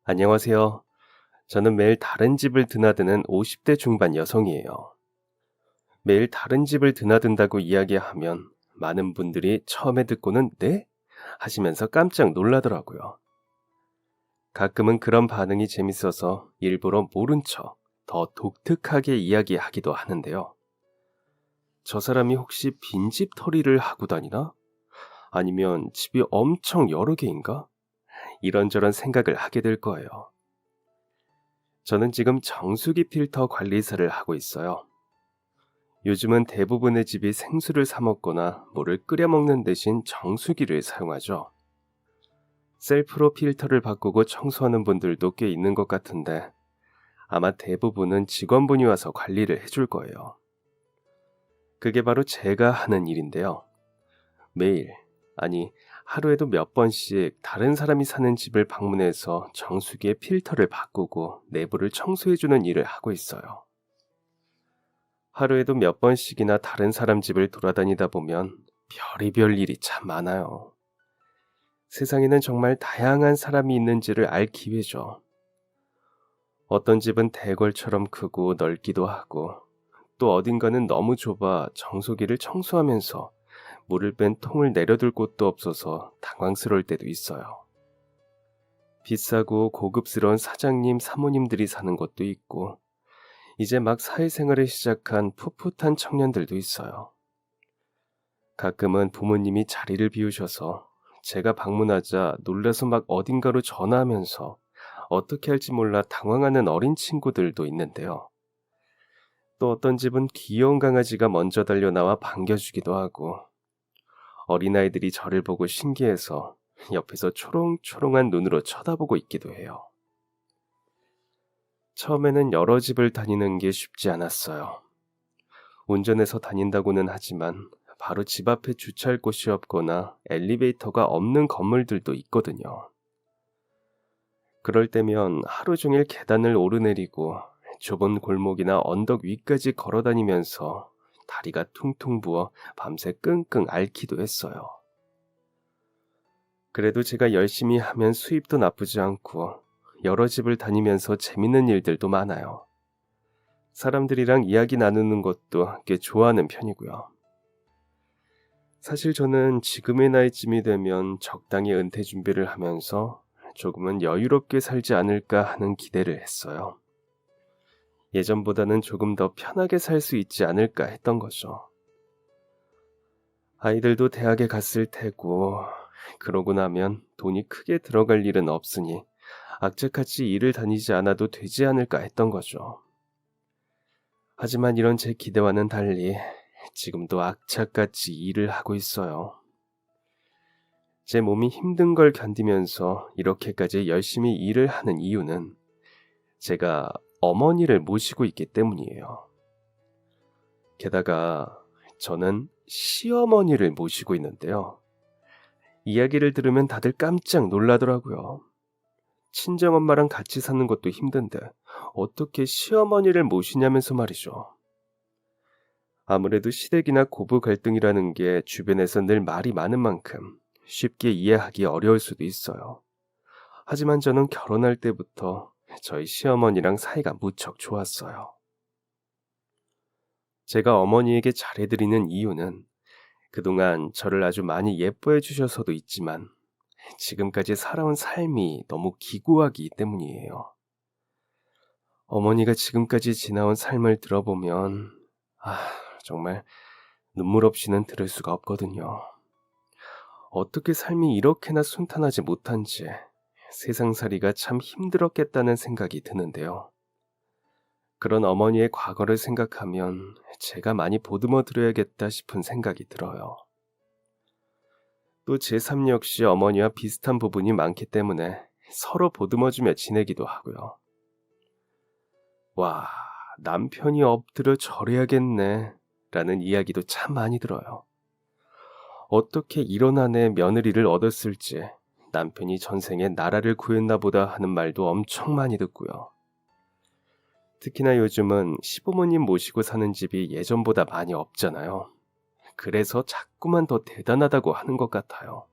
안녕하세요. 저는 매일 다른 집을 드나드는 50대 중반 여성이에요. 매일 다른 집을 드나든다고 이야기하면 많은 분들이 처음에 듣고는 네? 하시면서 깜짝 놀라더라고요. 가끔은 그런 반응이 재밌어서 일부러 모른 척 더 독특하게 이야기하기도 하는데요. 저 사람이 혹시 빈집 털이를 하고 다니나? 아니면 집이 엄청 여러 개인가? 이런저런 생각을 하게 될 거예요. 저는 지금 정수기 필터 관리사를 하고 있어요. 요즘은 대부분의 집이 생수를 사 먹거나 물을 끓여 먹는 대신 정수기를 사용하죠. 셀프로 필터를 바꾸고 청소하는 분들도 꽤 있는 것 같은데 아마 대부분은 직원분이 와서 관리를 해줄 거예요. 그게 바로 제가 하는 일인데요. 매일, 아니 하루에도 몇 번씩 다른 사람이 사는 집을 방문해서 정수기의 필터를 바꾸고 내부를 청소해주는 일을 하고 있어요. 하루에도 몇 번씩이나 다른 사람 집을 돌아다니다 보면 별의별 일이 참 많아요. 세상에는 정말 다양한 사람이 있는지를 알 기회죠. 어떤 집은 대궐처럼 크고 넓기도 하고 또 어딘가는 너무 좁아 정수기를 청소하면서 물을 뺀 통을 내려둘 곳도 없어서 당황스러울 때도 있어요. 비싸고 고급스러운 사장님, 사모님들이 사는 곳도 있고 이제 막 사회생활을 시작한 풋풋한 청년들도 있어요. 가끔은 부모님이 자리를 비우셔서 제가 방문하자 놀라서 막 어딘가로 전화하면서 어떻게 할지 몰라 당황하는 어린 친구들도 있는데요. 또 어떤 집은 귀여운 강아지가 먼저 달려나와 반겨주기도 하고 어린아이들이 저를 보고 신기해서 옆에서 초롱초롱한 눈으로 쳐다보고 있기도 해요. 처음에는 여러 집을 다니는 게 쉽지 않았어요. 운전해서 다닌다고는 하지만 바로 집 앞에 주차할 곳이 없거나 엘리베이터가 없는 건물들도 있거든요. 그럴 때면 하루 종일 계단을 오르내리고 좁은 골목이나 언덕 위까지 걸어 다니면서 다리가 퉁퉁 부어 밤새 끙끙 앓기도 했어요. 그래도 제가 열심히 하면 수입도 나쁘지 않고 여러 집을 다니면서 재밌는 일들도 많아요. 사람들이랑 이야기 나누는 것도 꽤 좋아하는 편이고요. 사실 저는 지금의 나이쯤이 되면 적당히 은퇴 준비를 하면서 조금은 여유롭게 살지 않을까 하는 기대를 했어요. 예전보다는 조금 더 편하게 살 수 있지 않을까 했던 거죠. 아이들도 대학에 갔을 테고, 그러고 나면 돈이 크게 들어갈 일은 없으니 악착같이 일을 다니지 않아도 되지 않을까 했던 거죠. 하지만 이런 제 기대와는 달리 지금도 악착같이 일을 하고 있어요. 제 몸이 힘든 걸 견디면서 이렇게까지 열심히 일을 하는 이유는 제가 어머니를 모시고 있기 때문이에요. 게다가 저는 시어머니를 모시고 있는데요. 이야기를 들으면 다들 깜짝 놀라더라고요. 친정엄마랑 같이 사는 것도 힘든데 어떻게 시어머니를 모시냐면서 말이죠. 아무래도 시댁이나 고부 갈등이라는 게 주변에서 늘 말이 많은 만큼 쉽게 이해하기 어려울 수도 있어요. 하지만 저는 결혼할 때부터 저희 시어머니랑 사이가 무척 좋았어요. 제가 어머니에게 잘해드리는 이유는 그동안 저를 아주 많이 예뻐해 주셔서도 있지만 지금까지 살아온 삶이 너무 기구하기 때문이에요. 어머니가 지금까지 지나온 삶을 들어보면 아, 정말 눈물 없이는 들을 수가 없거든요. 어떻게 삶이 이렇게나 순탄하지 못한지 세상살이가 참 힘들었겠다는 생각이 드는데요. 그런 어머니의 과거를 생각하면 제가 많이 보듬어 드려야겠다 싶은 생각이 들어요. 또 제 삶 역시 어머니와 비슷한 부분이 많기 때문에 서로 보듬어주며 지내기도 하고요. 와, 남편이 엎드려 절해야겠네 라는 이야기도 참 많이 들어요. 어떻게 이런 아내 며느리를 얻었을지 남편이 전생에 나라를 구했나 보다 하는 말도 엄청 많이 듣고요. 특히나 요즘은 시부모님 모시고 사는 집이 예전보다 많이 없잖아요. 그래서 자꾸만 더 대단하다고 하는 것 같아요.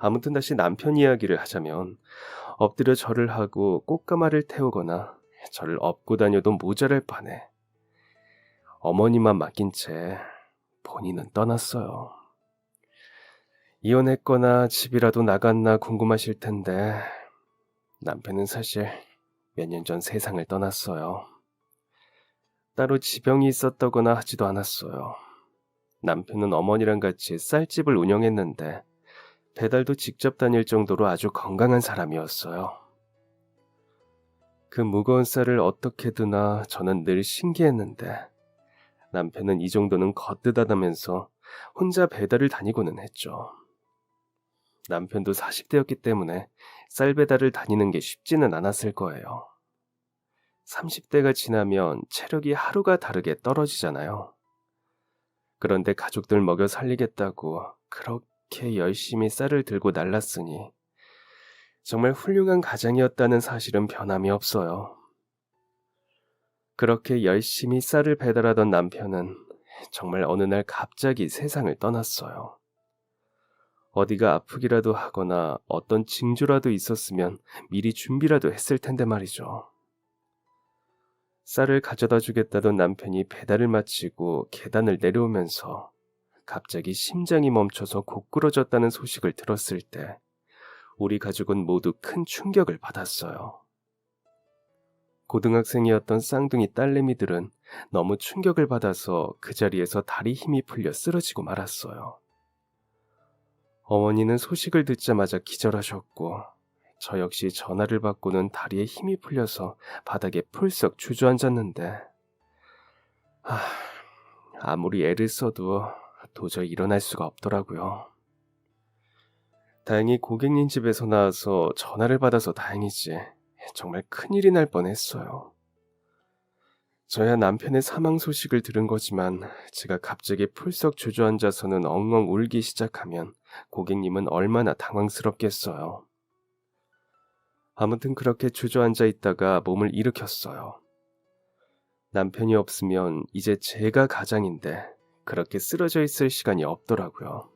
아무튼 다시 남편 이야기를 하자면 엎드려 절을 하고 꽃가마를 태우거나 저를 업고 다녀도 모자랄 판에 어머니만 맡긴 채 본인은 떠났어요. 이혼했거나 집이라도 나갔나 궁금하실 텐데 남편은 사실 몇 년 전 세상을 떠났어요. 따로 지병이 있었다거나 하지도 않았어요. 남편은 어머니랑 같이 쌀집을 운영했는데 배달도 직접 다닐 정도로 아주 건강한 사람이었어요. 그 무거운 쌀을 어떻게 드나 저는 늘 신기했는데 남편은 이 정도는 거뜬하다면서 혼자 배달을 다니고는 했죠. 남편도 40대였기 때문에 쌀 배달을 다니는 게 쉽지는 않았을 거예요. 30대가 지나면 체력이 하루가 다르게 떨어지잖아요. 그런데 가족들 먹여 살리겠다고 그렇게 열심히 쌀을 들고 날랐으니 정말 훌륭한 가장이었다는 사실은 변함이 없어요. 그렇게 열심히 쌀을 배달하던 남편은 정말 어느 날 갑자기 세상을 떠났어요. 어디가 아프기라도 하거나 어떤 징조라도 있었으면 미리 준비라도 했을 텐데 말이죠. 쌀을 가져다 주겠다던 남편이 배달을 마치고 계단을 내려오면서 갑자기 심장이 멈춰서 고꾸러졌다는 소식을 들었을 때 우리 가족은 모두 큰 충격을 받았어요. 고등학생이었던 쌍둥이 딸내미들은 너무 충격을 받아서 그 자리에서 다리 힘이 풀려 쓰러지고 말았어요. 어머니는 소식을 듣자마자 기절하셨고 저 역시 전화를 받고는 다리에 힘이 풀려서 바닥에 풀썩 주저앉았는데 아무리 애를 써도 도저히 일어날 수가 없더라고요. 다행히 고객님 집에서 나와서 전화를 받아서 다행이지 정말 큰일이 날 뻔했어요. 저야 남편의 사망 소식을 들은 거지만 제가 갑자기 풀썩 주저앉아서는 엉엉 울기 시작하면 고객님은 얼마나 당황스럽겠어요. 아무튼 그렇게 주저앉아 있다가 몸을 일으켰어요. 남편이 없으면 이제 제가 가장인데 그렇게 쓰러져 있을 시간이 없더라고요.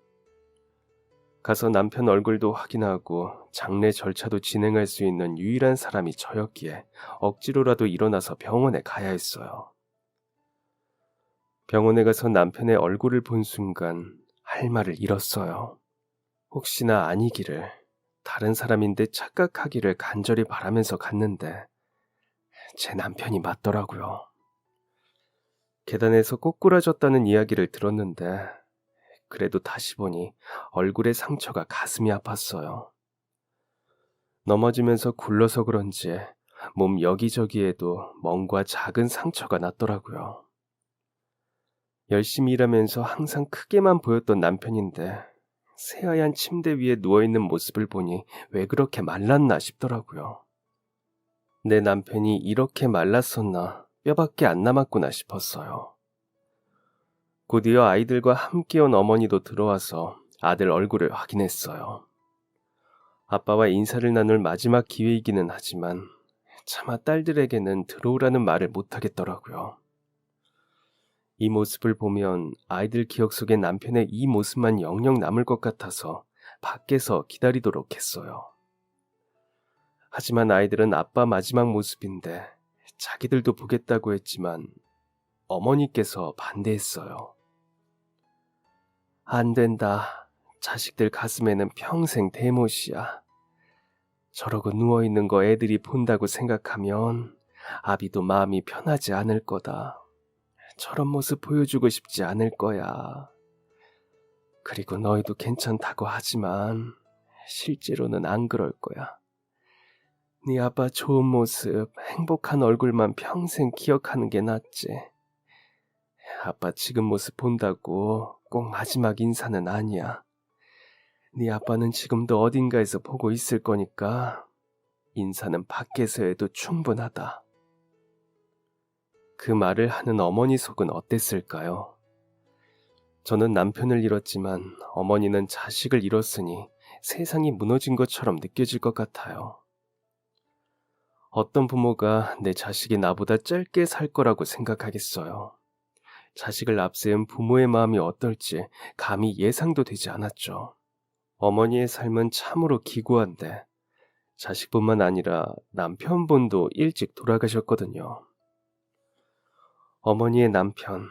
가서 남편 얼굴도 확인하고 장례 절차도 진행할 수 있는 유일한 사람이 저였기에 억지로라도 일어나서 병원에 가야 했어요. 병원에 가서 남편의 얼굴을 본 순간 할 말을 잃었어요. 혹시나 아니기를, 다른 사람인데 착각하기를 간절히 바라면서 갔는데 제 남편이 맞더라고요. 계단에서 꼬꾸라졌다는 이야기를 들었는데 그래도 다시 보니 얼굴의 상처가 가슴이 아팠어요. 넘어지면서 굴러서 그런지 몸 여기저기에도 멍과 작은 상처가 났더라고요. 열심히 일하면서 항상 크게만 보였던 남편인데 새하얀 침대 위에 누워있는 모습을 보니 왜 그렇게 말랐나 싶더라고요. 내 남편이 이렇게 말랐었나, 뼈밖에 안 남았구나 싶었어요. 곧이어 아이들과 함께 온 어머니도 들어와서 아들 얼굴을 확인했어요. 아빠와 인사를 나눌 마지막 기회이기는 하지만 차마 딸들에게는 들어오라는 말을 못하겠더라고요. 이 모습을 보면 아이들 기억 속에 남편의 이 모습만 영영 남을 것 같아서 밖에서 기다리도록 했어요. 하지만 아이들은 아빠 마지막 모습인데 자기들도 보겠다고 했지만 어머니께서 반대했어요. 안 된다. 자식들 가슴에는 평생 대못이야. 저러고 누워있는 거 애들이 본다고 생각하면 아비도 마음이 편하지 않을 거다. 저런 모습 보여주고 싶지 않을 거야. 그리고 너희도 괜찮다고 하지만 실제로는 안 그럴 거야. 네 아빠 좋은 모습, 행복한 얼굴만 평생 기억하는 게 낫지. 아빠 지금 모습 본다고 꼭 마지막 인사는 아니야. 네 아빠는 지금도 어딘가에서 보고 있을 거니까 인사는 밖에서 해도 충분하다. 그 말을 하는 어머니 속은 어땠을까요? 저는 남편을 잃었지만 어머니는 자식을 잃었으니 세상이 무너진 것처럼 느껴질 것 같아요. 어떤 부모가 내 자식이 나보다 짧게 살 거라고 생각하겠어요. 자식을 앞세운 부모의 마음이 어떨지 감히 예상도 되지 않았죠. 어머니의 삶은 참으로 기구한데 자식뿐만 아니라 남편분도 일찍 돌아가셨거든요. 어머니의 남편,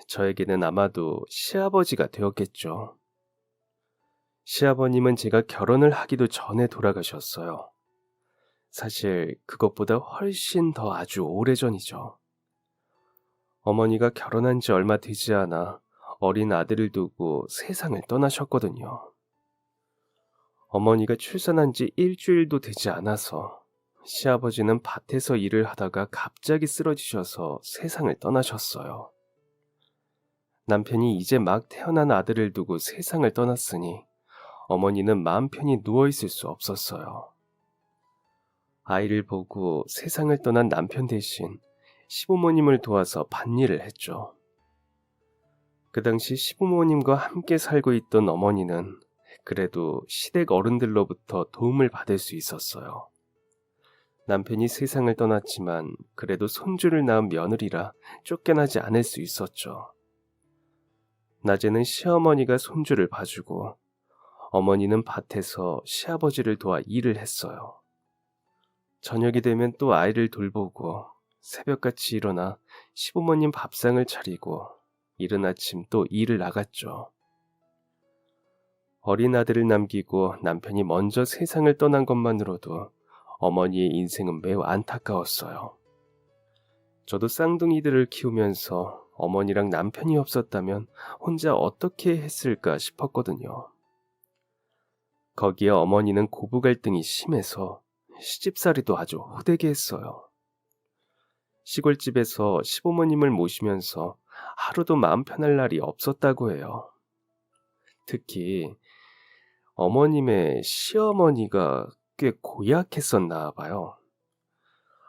저에게는 아마도 시아버지가 되었겠죠. 시아버님은 제가 결혼을 하기도 전에 돌아가셨어요. 사실 그것보다 훨씬 더 아주 오래전이죠. 어머니가 결혼한 지 얼마 되지 않아 어린 아들을 두고 세상을 떠나셨거든요. 어머니가 출산한 지 일주일도 되지 않아서 시아버지는 밭에서 일을 하다가 갑자기 쓰러지셔서 세상을 떠나셨어요. 남편이 이제 막 태어난 아들을 두고 세상을 떠났으니 어머니는 마음 편히 누워있을 수 없었어요. 아이를 보고 세상을 떠난 남편 대신 시부모님을 도와서 밭일을 했죠. 그 당시 시부모님과 함께 살고 있던 어머니는 그래도 시댁 어른들로부터 도움을 받을 수 있었어요. 남편이 세상을 떠났지만 그래도 손주를 낳은 며느리라 쫓겨나지 않을 수 있었죠. 낮에는 시어머니가 손주를 봐주고 어머니는 밭에서 시아버지를 도와 일을 했어요. 저녁이 되면 또 아이를 돌보고 새벽같이 일어나 시부모님 밥상을 차리고 이른 아침 또 일을 나갔죠. 어린 아들을 남기고 남편이 먼저 세상을 떠난 것만으로도 어머니의 인생은 매우 안타까웠어요. 저도 쌍둥이들을 키우면서 어머니랑 남편이 없었다면 혼자 어떻게 했을까 싶었거든요. 거기에 어머니는 고부 갈등이 심해서 시집살이도 아주 호되게 했어요. 시골집에서 시부모님을 모시면서 하루도 마음 편할 날이 없었다고 해요. 특히 어머님의 시어머니가 꽤 고약했었나 봐요.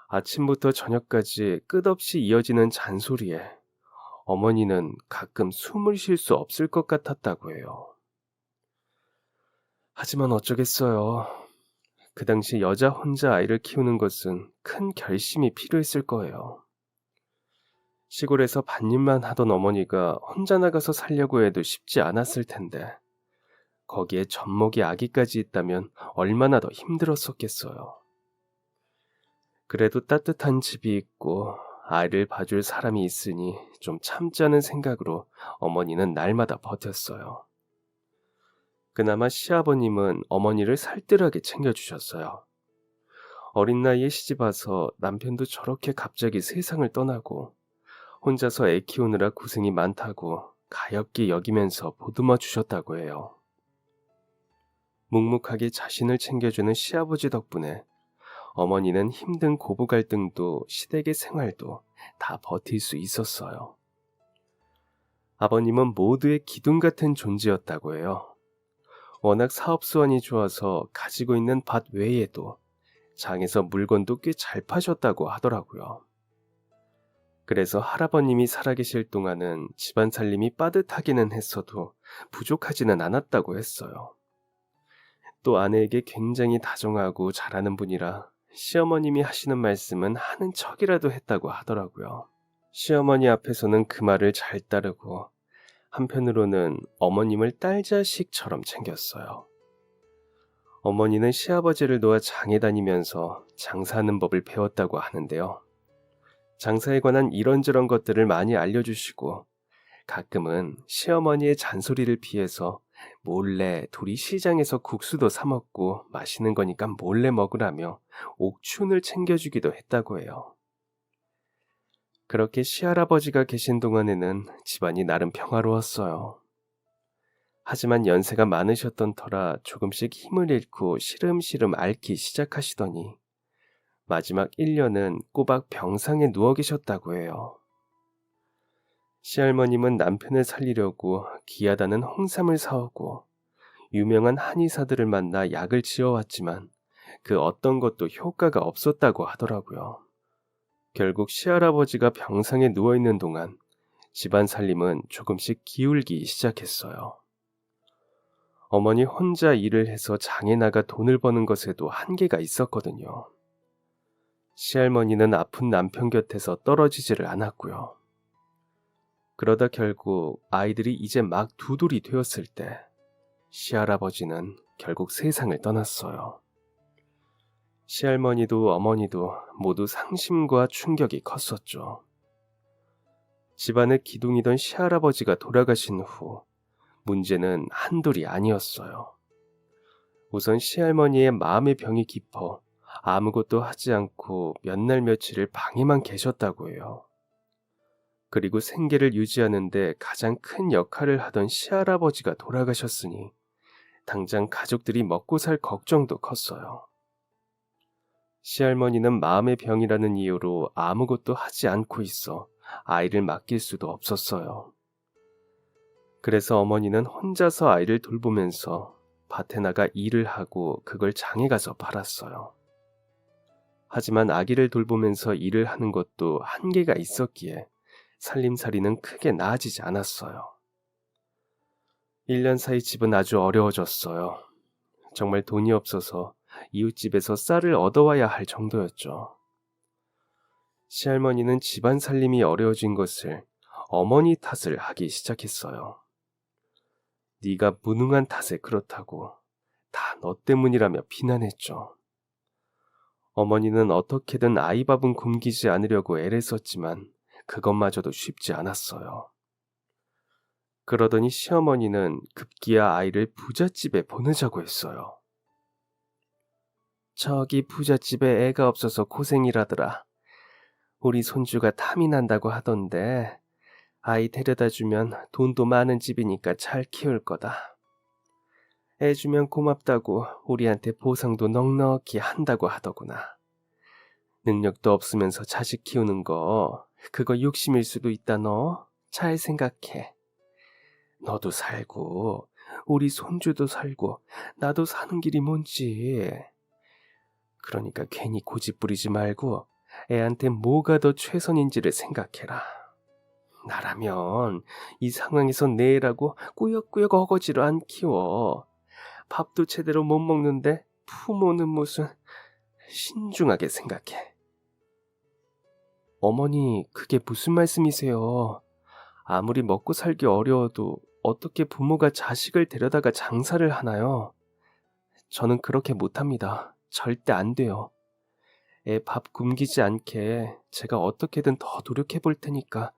아침부터 저녁까지 끝없이 이어지는 잔소리에 어머니는 가끔 숨을 쉴 수 없을 것 같았다고 해요. 하지만 어쩌겠어요. 그 당시 여자 혼자 아이를 키우는 것은 큰 결심이 필요했을 거예요. 시골에서 밭일만 하던 어머니가 혼자 나가서 살려고 해도 쉽지 않았을 텐데 거기에 젖먹이 아기까지 있다면 얼마나 더 힘들었었겠어요. 그래도 따뜻한 집이 있고 아이를 봐줄 사람이 있으니 좀 참자는 생각으로 어머니는 날마다 버텼어요. 그나마 시아버님은 어머니를 살뜰하게 챙겨주셨어요. 어린 나이에 시집와서 남편도 저렇게 갑자기 세상을 떠나고 혼자서 애 키우느라 고생이 많다고 가엾게 여기면서 보듬어 주셨다고 해요. 묵묵하게 자신을 챙겨주는 시아버지 덕분에 어머니는 힘든 고부 갈등도 시댁의 생활도 다 버틸 수 있었어요. 아버님은 모두의 기둥 같은 존재였다고 해요. 워낙 사업수완이 좋아서 가지고 있는 밭 외에도 장에서 물건도 꽤 잘 파셨다고 하더라고요. 그래서 할아버님이 살아계실 동안은 집안 살림이 빠듯하기는 했어도 부족하지는 않았다고 했어요. 또 아내에게 굉장히 다정하고 잘하는 분이라 시어머님이 하시는 말씀은 하는 척이라도 했다고 하더라고요. 시어머니 앞에서는 그 말을 잘 따르고 한편으로는 어머님을 딸자식처럼 챙겼어요. 어머니는 시아버지를 도와 장에 다니면서 장사하는 법을 배웠다고 하는데요. 장사에 관한 이런저런 것들을 많이 알려주시고 가끔은 시어머니의 잔소리를 피해서 몰래 둘이 시장에서 국수도 사 먹고 맛있는 거니까 몰래 먹으라며 옥춘을 챙겨주기도 했다고 해요. 그렇게 시할아버지가 계신 동안에는 집안이 나름 평화로웠어요. 하지만 연세가 많으셨던 터라 조금씩 힘을 잃고 시름시름 앓기 시작하시더니 마지막 1년은 꼬박 병상에 누워 계셨다고 해요. 시할머님은 남편을 살리려고 귀하다는 홍삼을 사오고 유명한 한의사들을 만나 약을 지어왔지만 그 어떤 것도 효과가 없었다고 하더라고요. 결국 시할아버지가 병상에 누워있는 동안 집안 살림은 조금씩 기울기 시작했어요. 어머니 혼자 일을 해서 장에 나가 돈을 버는 것에도 한계가 있었거든요. 시할머니는 아픈 남편 곁에서 떨어지지를 않았고요. 그러다 결국 아이들이 이제 막 두 돌이 되었을 때 시할아버지는 결국 세상을 떠났어요. 시할머니도 어머니도 모두 상심과 충격이 컸었죠. 집안의 기둥이던 시할아버지가 돌아가신 후 문제는 한둘이 아니었어요. 우선 시할머니의 마음의 병이 깊어 아무것도 하지 않고 몇 날 며칠을 방에만 계셨다고 해요. 그리고 생계를 유지하는데 가장 큰 역할을 하던 시할아버지가 돌아가셨으니 당장 가족들이 먹고 살 걱정도 컸어요. 시할머니는 마음의 병이라는 이유로 아무것도 하지 않고 있어 아이를 맡길 수도 없었어요. 그래서 어머니는 혼자서 아이를 돌보면서 밭에 나가 일을 하고 그걸 장에 가서 팔았어요. 하지만 아기를 돌보면서 일을 하는 것도 한계가 있었기에 살림살이는 크게 나아지지 않았어요. 1년 사이 집은 아주 어려워졌어요. 정말 돈이 없어서 이웃집에서 쌀을 얻어와야 할 정도였죠. 시할머니는 집안 살림이 어려워진 것을 어머니 탓을 하기 시작했어요. 네가 무능한 탓에 그렇다고 다 너 때문이라며 비난했죠. 어머니는 어떻게든 아이 밥은 굶기지 않으려고 애를 썼지만 그것마저도 쉽지 않았어요. 그러더니 시어머니는 급기야 아이를 부잣집에 보내자고 했어요. 저기 부잣집에 애가 없어서 고생이라더라. 우리 손주가 탐이 난다고 하던데 아이 데려다 주면 돈도 많은 집이니까 잘 키울 거다. 애 주면 고맙다고 우리한테 보상도 넉넉히 한다고 하더구나. 능력도 없으면서 자식 키우는 거 그거 욕심일 수도 있다 너. 잘 생각해. 너도 살고 우리 손주도 살고 나도 사는 길이 뭔지. 그러니까 괜히 고집 부리지 말고 애한테 뭐가 더 최선인지를 생각해라. 나라면 이 상황에서 내 애라고 꾸역꾸역 어거지로 안 키워. 밥도 제대로 못 먹는데 부모는 무슨. 신중하게 생각해. 어머니, 그게 무슨 말씀이세요? 아무리 먹고 살기 어려워도 어떻게 부모가 자식을 데려다가 장사를 하나요? 저는 그렇게 못합니다. 절대 안 돼요. 애 밥 굶기지 않게 제가 어떻게든 더 노력해 볼 테니까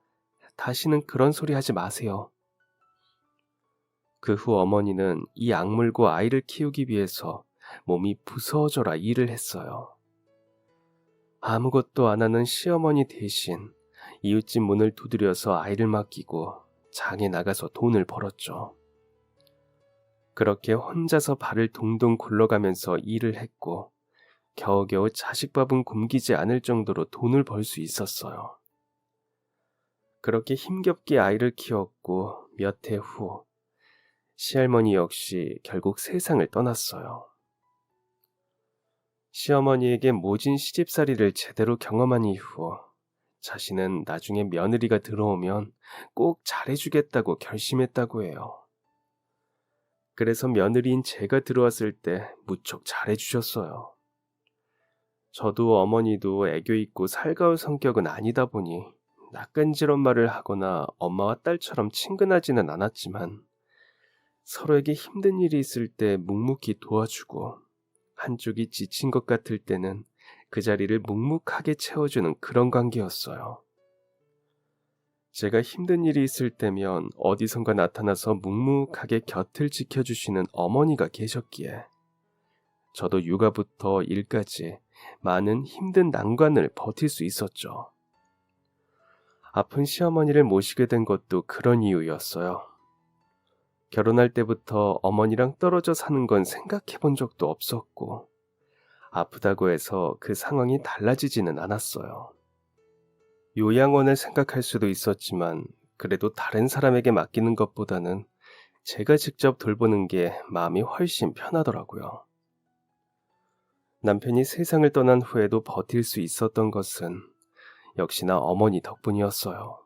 다시는 그런 소리 하지 마세요. 그 후 어머니는 이 악물고 아이를 키우기 위해서 몸이 부서져라 일을 했어요. 아무것도 안 하는 시어머니 대신 이웃집 문을 두드려서 아이를 맡기고 장에 나가서 돈을 벌었죠. 그렇게 혼자서 발을 동동 굴러가면서 일을 했고 겨우겨우 자식 밥은 굶기지 않을 정도로 돈을 벌 수 있었어요. 그렇게 힘겹게 아이를 키웠고 몇 해 후 시할머니 역시 결국 세상을 떠났어요. 시어머니에게 모진 시집살이를 제대로 경험한 이후 자신은 나중에 며느리가 들어오면 꼭 잘해주겠다고 결심했다고 해요. 그래서 며느리인 제가 들어왔을 때 무척 잘해주셨어요. 저도 어머니도 애교 있고 살가운 성격은 아니다 보니 낯간지런 말을 하거나 엄마와 딸처럼 친근하지는 않았지만 서로에게 힘든 일이 있을 때 묵묵히 도와주고 한쪽이 지친 것 같을 때는 그 자리를 묵묵하게 채워주는 그런 관계였어요. 제가 힘든 일이 있을 때면 어디선가 나타나서 묵묵하게 곁을 지켜주시는 어머니가 계셨기에 저도 육아부터 일까지 많은 힘든 난관을 버틸 수 있었죠. 아픈 시어머니를 모시게 된 것도 그런 이유였어요. 결혼할 때부터 어머니랑 떨어져 사는 건 생각해 본 적도 없었고 아프다고 해서 그 상황이 달라지지는 않았어요. 요양원을 생각할 수도 있었지만 그래도 다른 사람에게 맡기는 것보다는 제가 직접 돌보는 게 마음이 훨씬 편하더라고요. 남편이 세상을 떠난 후에도 버틸 수 있었던 것은 역시나 어머니 덕분이었어요.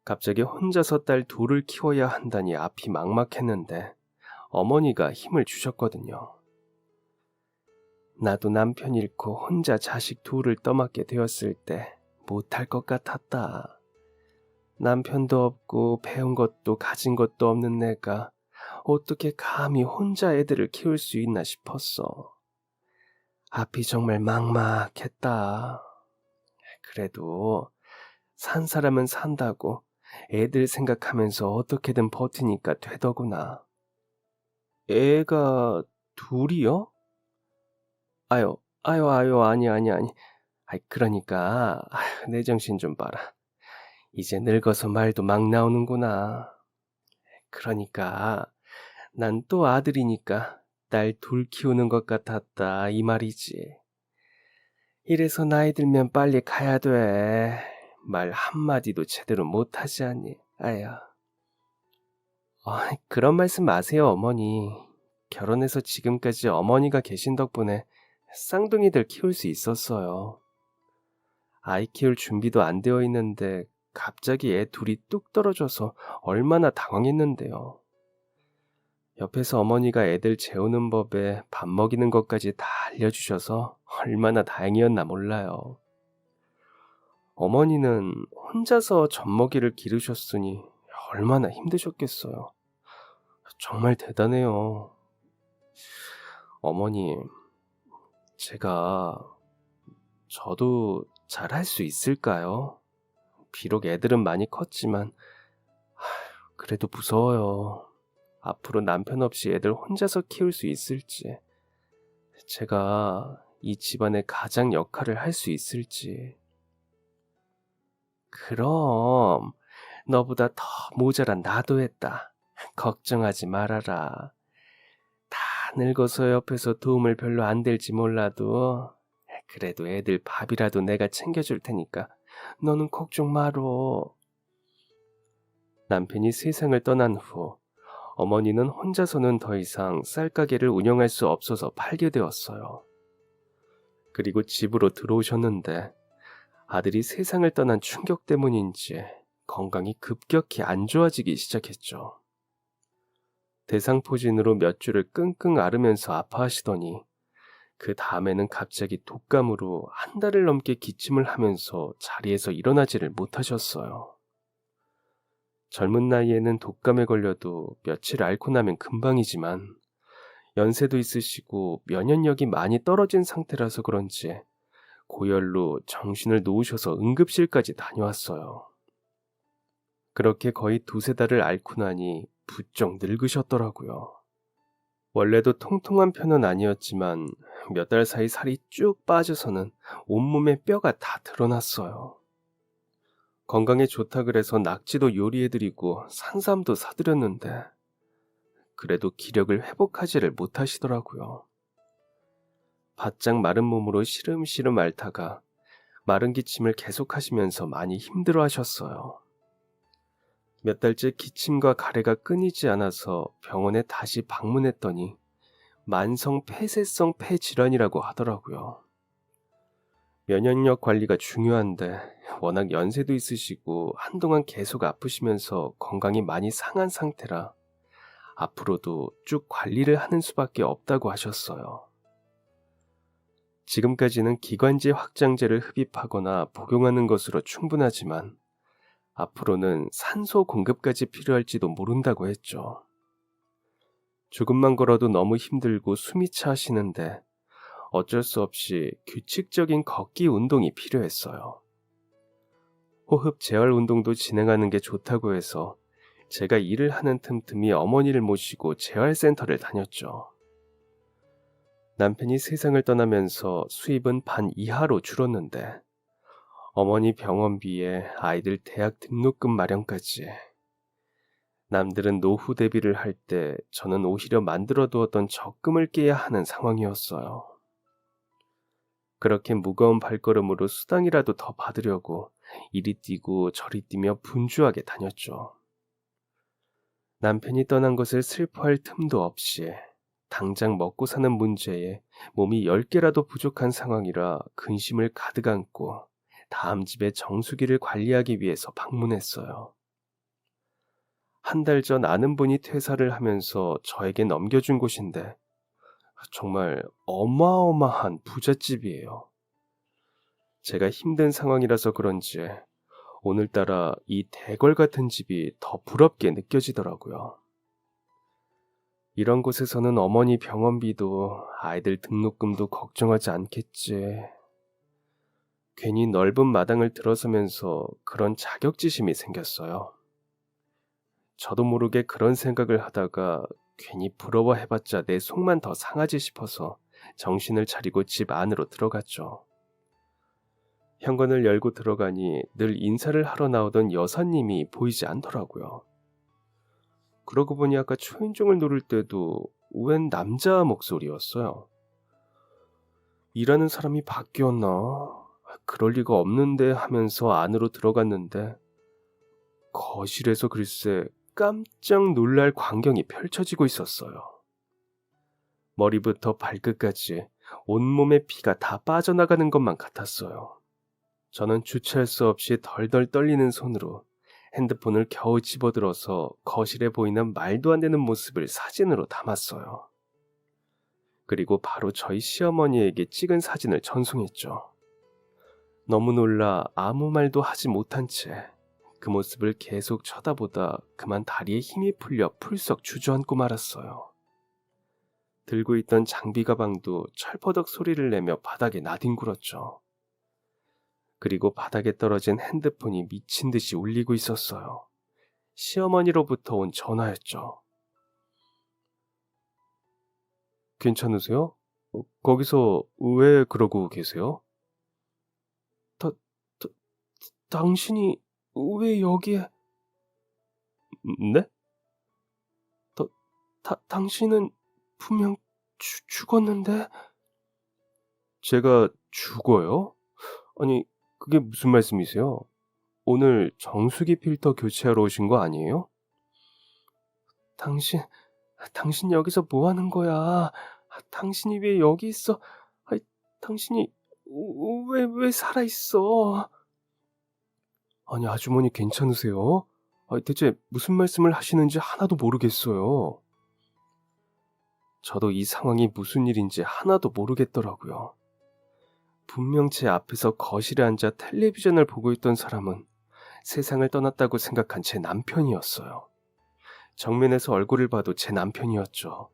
갑자기 혼자서 딸 둘을 키워야 한다니 앞이 막막했는데 어머니가 힘을 주셨거든요. 나도 남편 잃고 혼자 자식 둘을 떠맡게 되었을 때 못할 것 같았다. 남편도 없고 배운 것도 가진 것도 없는 내가 어떻게 감히 혼자 애들을 키울 수 있나 싶었어. 앞이 정말 막막했다. 그래도 산 사람은 산다고 애들 생각하면서 어떻게든 버티니까 되더구나. 애가 둘이요? 아유, 아니. 그러니까, 내 정신 좀 봐라. 이제 늙어서 말도 막 나오는구나. 그러니까, 난 또 아들이니까 딸 둘 키우는 것 같았다, 이 말이지. 이래서 나이 들면 빨리 가야 돼. 말 한마디도 제대로 못하지 않니? 아야. 그런 말씀 마세요, 어머니. 결혼해서 지금까지 어머니가 계신 덕분에 쌍둥이들 키울 수 있었어요. 아이 키울 준비도 안 되어 있는데 갑자기 애 둘이 뚝 떨어져서 얼마나 당황했는데요. 옆에서 어머니가 애들 재우는 법에 밥 먹이는 것까지 다 알려주셔서 얼마나 다행이었나 몰라요. 어머니는 혼자서 젖먹이를 기르셨으니 얼마나 힘드셨겠어요. 정말 대단해요. 어머니, 저도 잘할 수 있을까요? 비록 애들은 많이 컸지만, 그래도 무서워요. 앞으로 남편 없이 애들 혼자서 키울 수 있을지, 제가 이 집안의 가장 역할을 할 수 있을지. 그럼, 너보다 더 모자란 나도 했다. 걱정하지 말아라. 다 늙어서 옆에서 도움을 별로 안 될지 몰라도 그래도 애들 밥이라도 내가 챙겨줄 테니까 너는 걱정 마로. 남편이 세상을 떠난 후 어머니는 혼자서는 더 이상 쌀가게를 운영할 수 없어서 팔게 되었어요. 그리고 집으로 들어오셨는데 아들이 세상을 떠난 충격 때문인지 건강이 급격히 안 좋아지기 시작했죠. 대상포진으로 몇 주를 끙끙 앓으면서 아파하시더니 그 다음에는 갑자기 독감으로 한 달을 넘게 기침을 하면서 자리에서 일어나지를 못하셨어요. 젊은 나이에는 독감에 걸려도 며칠 앓고 나면 금방이지만 연세도 있으시고 면역력이 많이 떨어진 상태라서 그런지 고열로 정신을 놓으셔서 응급실까지 다녀왔어요. 그렇게 거의 두세 달을 앓고 나니 부쩍 늙으셨더라고요. 원래도 통통한 편은 아니었지만 몇 달 사이 살이 쭉 빠져서는 온몸에 뼈가 다 드러났어요. 건강에 좋다 그래서 낙지도 요리해드리고 산삼도 사드렸는데 그래도 기력을 회복하지를 못하시더라고요. 바짝 마른 몸으로 시름시름 앓다가 마른 기침을 계속하시면서 많이 힘들어하셨어요. 몇 달째 기침과 가래가 끊이지 않아서 병원에 다시 방문했더니 만성 폐쇄성 폐질환이라고 하더라고요. 면역력 관리가 중요한데 워낙 연세도 있으시고 한동안 계속 아프시면서 건강이 많이 상한 상태라 앞으로도 쭉 관리를 하는 수밖에 없다고 하셨어요. 지금까지는 기관지 확장제를 흡입하거나 복용하는 것으로 충분하지만 앞으로는 산소 공급까지 필요할지도 모른다고 했죠. 조금만 걸어도 너무 힘들고 숨이 차 하시는데 어쩔 수 없이 규칙적인 걷기 운동이 필요했어요. 호흡 재활 운동도 진행하는 게 좋다고 해서 제가 일을 하는 틈틈이 어머니를 모시고 재활센터를 다녔죠. 남편이 세상을 떠나면서 수입은 반 이하로 줄었는데 어머니 병원비에 아이들 대학 등록금 마련까지 남들은 노후 대비를 할 때 저는 오히려 만들어 두었던 적금을 깨야 하는 상황이었어요. 그렇게 무거운 발걸음으로 수당이라도 더 받으려고 이리 뛰고 저리 뛰며 분주하게 다녔죠. 남편이 떠난 것을 슬퍼할 틈도 없이 당장 먹고 사는 문제에 몸이 10개라도 부족한 상황이라 근심을 가득 안고 다음 집의 정수기를 관리하기 위해서 방문했어요. 한 달 전 아는 분이 퇴사를 하면서 저에게 넘겨준 곳인데 정말 어마어마한 부잣집이에요. 제가 힘든 상황이라서 그런지 오늘따라 이 대궐 같은 집이 더 부럽게 느껴지더라고요. 이런 곳에서는 어머니 병원비도 아이들 등록금도 걱정하지 않겠지. 괜히 넓은 마당을 들어서면서 그런 자격지심이 생겼어요. 저도 모르게 그런 생각을 하다가 괜히 부러워해봤자 내 속만 더 상하지 싶어서 정신을 차리고 집 안으로 들어갔죠. 현관을 열고 들어가니 늘 인사를 하러 나오던 여사님이 보이지 않더라고요. 그러고 보니 아까 초인종을 누를 때도 웬 남자 목소리였어요. 일하는 사람이 바뀌었나? 그럴 리가 없는데 하면서 안으로 들어갔는데 거실에서 글쎄 깜짝 놀랄 광경이 펼쳐지고 있었어요. 머리부터 발끝까지 온몸에 피가 다 빠져나가는 것만 같았어요. 저는 주체할 수 없이 덜덜 떨리는 손으로 핸드폰을 겨우 집어들어서 거실에 보이는 말도 안 되는 모습을 사진으로 담았어요. 그리고 바로 저희 시어머니에게 찍은 사진을 전송했죠. 너무 놀라 아무 말도 하지 못한 채 그 모습을 계속 쳐다보다 그만 다리에 힘이 풀려 풀썩 주저앉고 말았어요. 들고 있던 장비 가방도 철퍼덕 소리를 내며 바닥에 나뒹굴었죠. 그리고 바닥에 떨어진 핸드폰이 미친 듯이 울리고 있었어요. 시어머니로부터 온 전화였죠. 괜찮으세요? 거기서 왜 그러고 계세요? 다, 다, 당신이 왜 여기에... 네? 당신은 분명 죽었는데... 제가 죽어요? 아니, 그게 무슨 말씀이세요? 오늘 정수기 필터 교체하러 오신 거 아니에요? 당신 여기서 뭐 하는 거야? 당신이 왜 여기 있어? 당신이 왜 살아있어? 아니, 아주머니 괜찮으세요? 대체 무슨 말씀을 하시는지 하나도 모르겠어요. 저도 이 상황이 무슨 일인지 하나도 모르겠더라고요. 분명 제 앞에서 거실에 앉아 텔레비전을 보고 있던 사람은 세상을 떠났다고 생각한 제 남편이었어요. 정면에서 얼굴을 봐도 제 남편이었죠.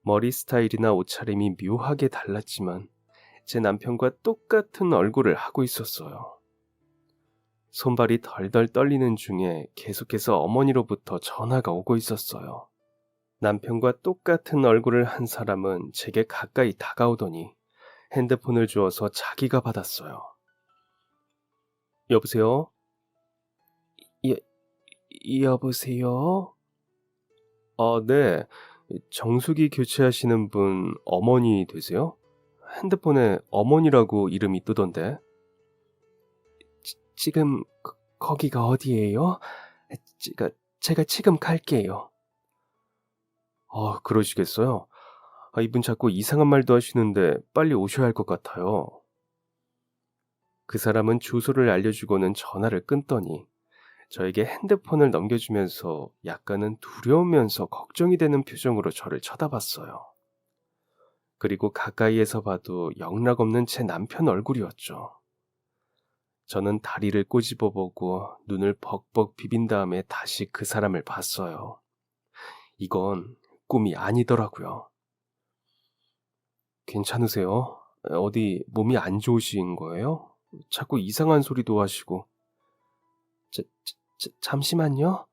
머리 스타일이나 옷차림이 묘하게 달랐지만 제 남편과 똑같은 얼굴을 하고 있었어요. 손발이 덜덜 떨리는 중에 계속해서 어머니로부터 전화가 오고 있었어요. 남편과 똑같은 얼굴을 한 사람은 제게 가까이 다가오더니 핸드폰을 주어서 자기가 받았어요. 여보세요? 예, 여보세요? 네. 정수기 교체하시는 분 어머니 되세요? 핸드폰에 어머니라고 이름이 뜨던데. 지금 거기가 어디예요? 제가 지금 갈게요. 그러시겠어요? 이분 자꾸 이상한 말도 하시는데 빨리 오셔야 할 것 같아요. 그 사람은 주소를 알려주고는 전화를 끊더니 저에게 핸드폰을 넘겨주면서 약간은 두려우면서 걱정이 되는 표정으로 저를 쳐다봤어요. 그리고 가까이에서 봐도 영락없는 제 남편 얼굴이었죠. 저는 다리를 꼬집어보고 눈을 벅벅 비빈 다음에 다시 그 사람을 봤어요. 이건 꿈이 아니더라고요. 괜찮으세요? 어디 몸이 안 좋으신 거예요? 자꾸 이상한 소리도 하시고. 잠시만요.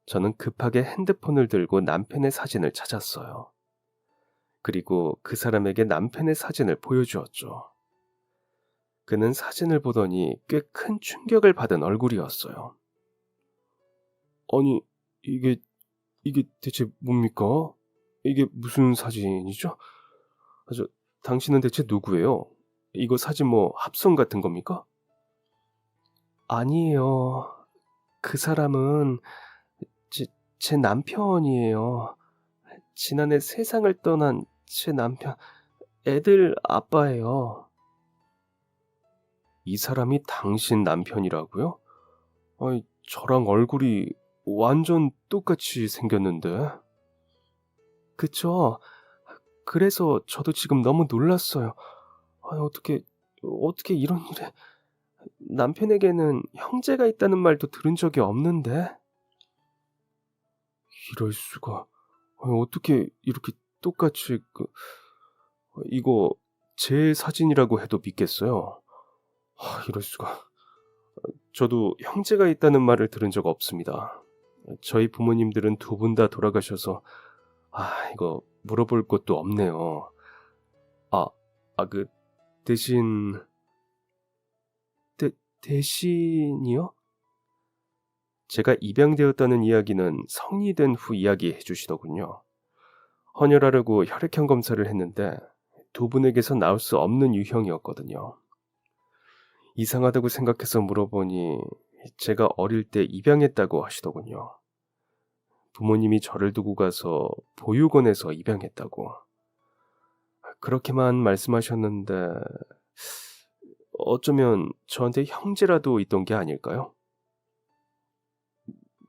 저는 급하게 핸드폰을 들고 남편의 사진을 찾았어요. 그리고 그 사람에게 남편의 사진을 보여주었죠. 그는 사진을 보더니 꽤 큰 충격을 받은 얼굴이었어요. 아니, 이게 대체 뭡니까? 이게 무슨 사진이죠? 당신은 대체 누구예요? 이거 사진 뭐 합성 같은 겁니까? 아니에요. 그 사람은 제 남편이에요. 지난해 세상을 떠난 제 남편, 애들 아빠예요. 이 사람이 당신 남편이라고요? 저랑 얼굴이 완전 똑같이 생겼는데. 그쵸? 그래서 저도 지금 너무 놀랐어요. 어떻게 이런 일에... 남편에게는 형제가 있다는 말도 들은 적이 없는데. 이럴 수가... 어떻게 이렇게 똑같이 이거 제 사진이라고 해도 믿겠어요? 이럴 수가. 저도 형제가 있다는 말을 들은 적 없습니다. 저희 부모님들은 두 분 다 돌아가셔서 이거 물어볼 것도 없네요. 아, 그 대신 대신이요? 제가 입양되었다는 이야기는 성인이 된 후 이야기해 주시더군요. 헌혈하려고 혈액형 검사를 했는데 두 분에게서 나올 수 없는 유형이었거든요. 이상하다고 생각해서 물어보니 제가 어릴 때 입양했다고 하시더군요. 부모님이 저를 두고 가서 보육원에서 입양했다고. 그렇게만 말씀하셨는데 어쩌면 저한테 형제라도 있던 게 아닐까요?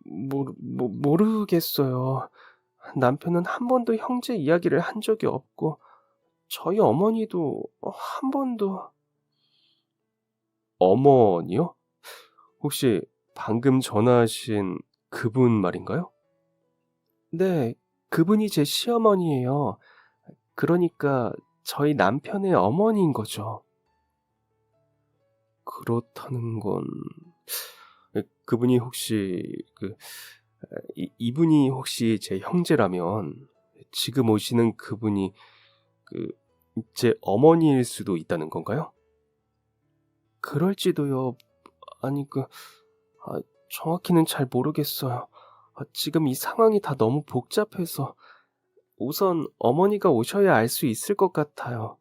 모르겠어요. 남편은 한 번도 형제 이야기를 한 적이 없고 저희 어머니도 한 번도. 어머니요? 혹시 방금 전화하신 그분 말인가요? 네, 그분이 제 시어머니예요. 그러니까 저희 남편의 어머니인 거죠. 그렇다는 건 그분이 혹시 이분이 혹시 제 형제라면 지금 오시는 그분이 제 어머니일 수도 있다는 건가요? 그럴지도요. 아니 정확히는 잘 모르겠어요. 지금 이 상황이 다 너무 복잡해서 우선 어머니가 오셔야 알 수 있을 것 같아요.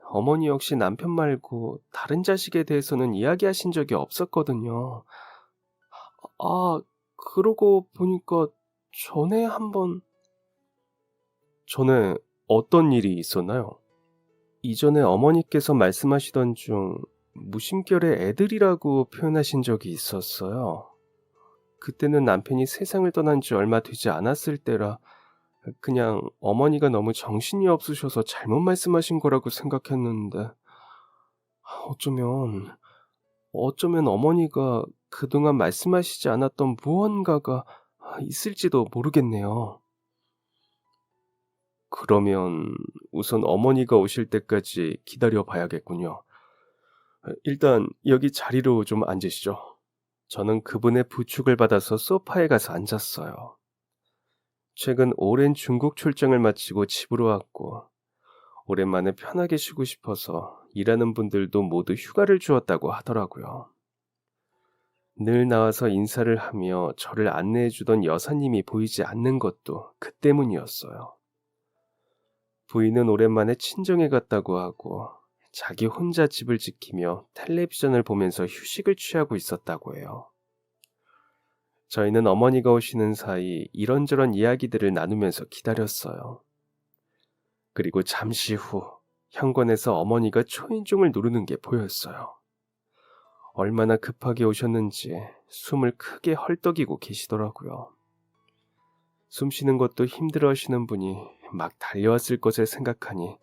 어머니 역시 남편 말고 다른 자식에 대해서는 이야기하신 적이 없었거든요. 그러고 보니까 전에 한번. 전에 어떤 일이 있었나요? 이전에 어머니께서 말씀하시던 중 무심결에 애들이라고 표현하신 적이 있었어요. 그때는 남편이 세상을 떠난 지 얼마 되지 않았을 때라 그냥 어머니가 너무 정신이 없으셔서 잘못 말씀하신 거라고 생각했는데 어쩌면 어머니가 그동안 말씀하시지 않았던 무언가가 있을지도 모르겠네요. 그러면 우선 어머니가 오실 때까지 기다려 봐야겠군요. 일단 여기 자리로 좀 앉으시죠. 저는 그분의 부축을 받아서 소파에 가서 앉았어요. 최근 오랜 중국 출장을 마치고 집으로 왔고 오랜만에 편하게 쉬고 싶어서 일하는 분들도 모두 휴가를 주었다고 하더라고요. 늘 나와서 인사를 하며 저를 안내해 주던 여사님이 보이지 않는 것도 그 때문이었어요. 부인은 오랜만에 친정에 갔다고 하고 자기 혼자 집을 지키며 텔레비전을 보면서 휴식을 취하고 있었다고 해요. 저희는 어머니가 오시는 사이 이런저런 이야기들을 나누면서 기다렸어요. 그리고 잠시 후 현관에서 어머니가 초인종을 누르는 게 보였어요. 얼마나 급하게 오셨는지 숨을 크게 헐떡이고 계시더라고요. 숨 쉬는 것도 힘들어 하시는 분이 막 달려왔을 것을 생각하니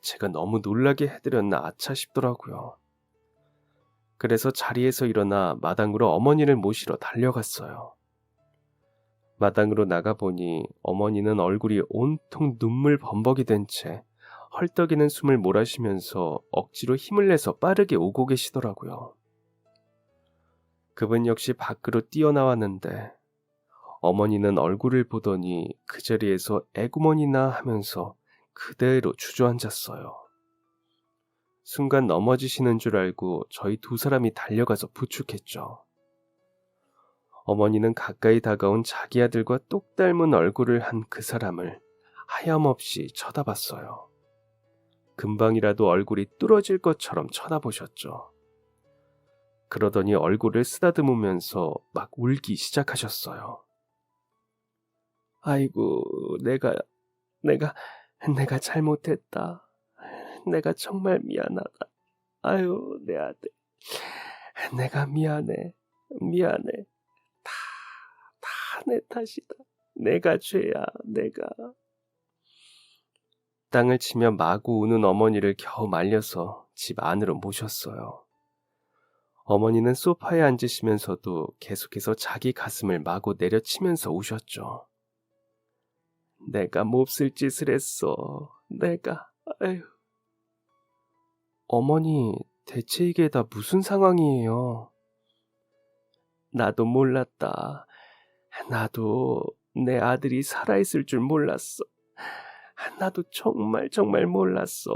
제가 너무 놀라게 해드렸나 아차 싶더라고요. 그래서 자리에서 일어나 마당으로 어머니를 모시러 달려갔어요. 마당으로 나가보니 어머니는 얼굴이 온통 눈물 범벅이 된 채 헐떡이는 숨을 몰아쉬면서 억지로 힘을 내서 빠르게 오고 계시더라고요. 그분 역시 밖으로 뛰어나왔는데 어머니는 얼굴을 보더니 그 자리에서 애구머니나 하면서 그대로 주저앉았어요. 순간 넘어지시는 줄 알고 저희 두 사람이 달려가서 부축했죠. 어머니는 가까이 다가온 자기 아들과 똑 닮은 얼굴을 한 그 사람을 하염없이 쳐다봤어요. 금방이라도 얼굴이 뚫어질 것처럼 쳐다보셨죠. 그러더니 얼굴을 쓰다듬으면서 막 울기 시작하셨어요. 아이고, 내가 잘못했다. 내가 정말 미안하다. 아유, 내 아들. 내가 미안해. 다 내 탓이다. 내가 죄야, 내가. 땅을 치며 마구 우는 어머니를 겨우 말려서 집 안으로 모셨어요. 어머니는 소파에 앉으시면서도 계속해서 자기 가슴을 마구 내려치면서 우셨죠. 내가 몹쓸 짓을 했어. 내가. 아휴. 어머니, 대체 이게 다 무슨 상황이에요? 나도 몰랐다. 나도 내 아들이 살아있을 줄 몰랐어. 나도 정말 정말 몰랐어.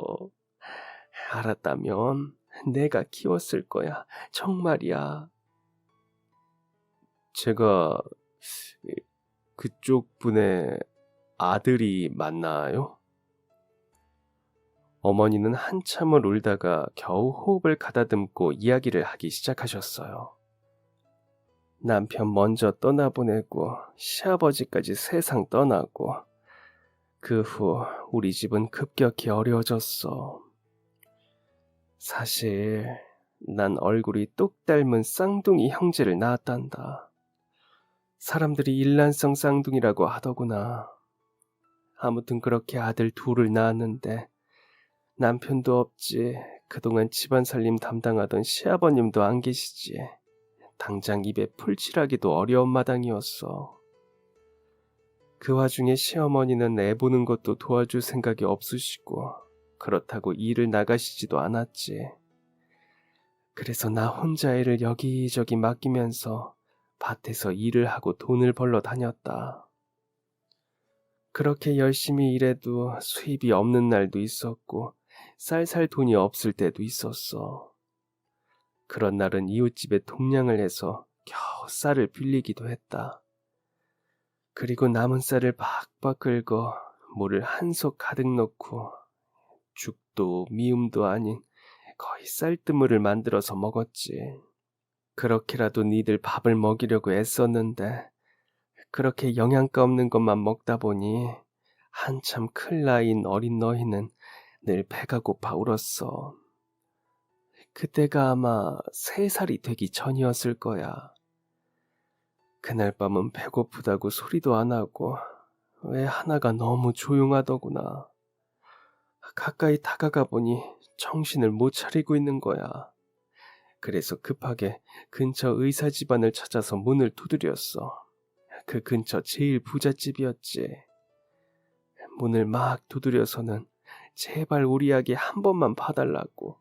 알았다면 내가 키웠을 거야. 정말이야. 제가 그쪽 분의 아들이 맞나요? 어머니는 한참을 울다가 겨우 호흡을 가다듬고 이야기를 하기 시작하셨어요. 남편 먼저 떠나보내고 시아버지까지 세상 떠나고 그 후 우리 집은 급격히 어려워졌어. 사실 난 얼굴이 똑 닮은 쌍둥이 형제를 낳았단다. 사람들이 일란성 쌍둥이라고 하더구나. 아무튼 그렇게 아들 둘을 낳았는데 남편도 없지. 그동안 집안 살림 담당하던 시아버님도 안 계시지. 당장 입에 풀칠하기도 어려운 마당이었어. 그 와중에 시어머니는 애 보는 것도 도와줄 생각이 없으시고 그렇다고 일을 나가시지도 않았지. 그래서 나 혼자 애를 여기저기 맡기면서 밭에서 일을 하고 돈을 벌러 다녔다. 그렇게 열심히 일해도 수입이 없는 날도 있었고 쌀 돈이 없을 때도 있었어. 그런 날은 이웃집에 동냥을 해서 겨우 쌀을 빌리기도 했다. 그리고 남은 쌀을 박박 긁어 물을 한 솥 가득 넣고 죽도 미음도 아닌 거의 쌀뜨물을 만들어서 먹었지. 그렇게라도 니들 밥을 먹이려고 애썼는데 그렇게 영양가 없는 것만 먹다 보니 한참 클 나이인 어린 너희는 늘 배가 고파 울었어. 그때가 아마 3살이 되기 전이었을 거야. 그날 밤은 배고프다고 소리도 안 하고 왜 하나가 너무 조용하더구나. 가까이 다가가 보니 정신을 못 차리고 있는 거야. 그래서 급하게 근처 의사 집안을 찾아서 문을 두드렸어. 그 근처 제일 부잣집이었지. 문을 막 두드려서는 제발 우리 아기 한 번만 봐달라고.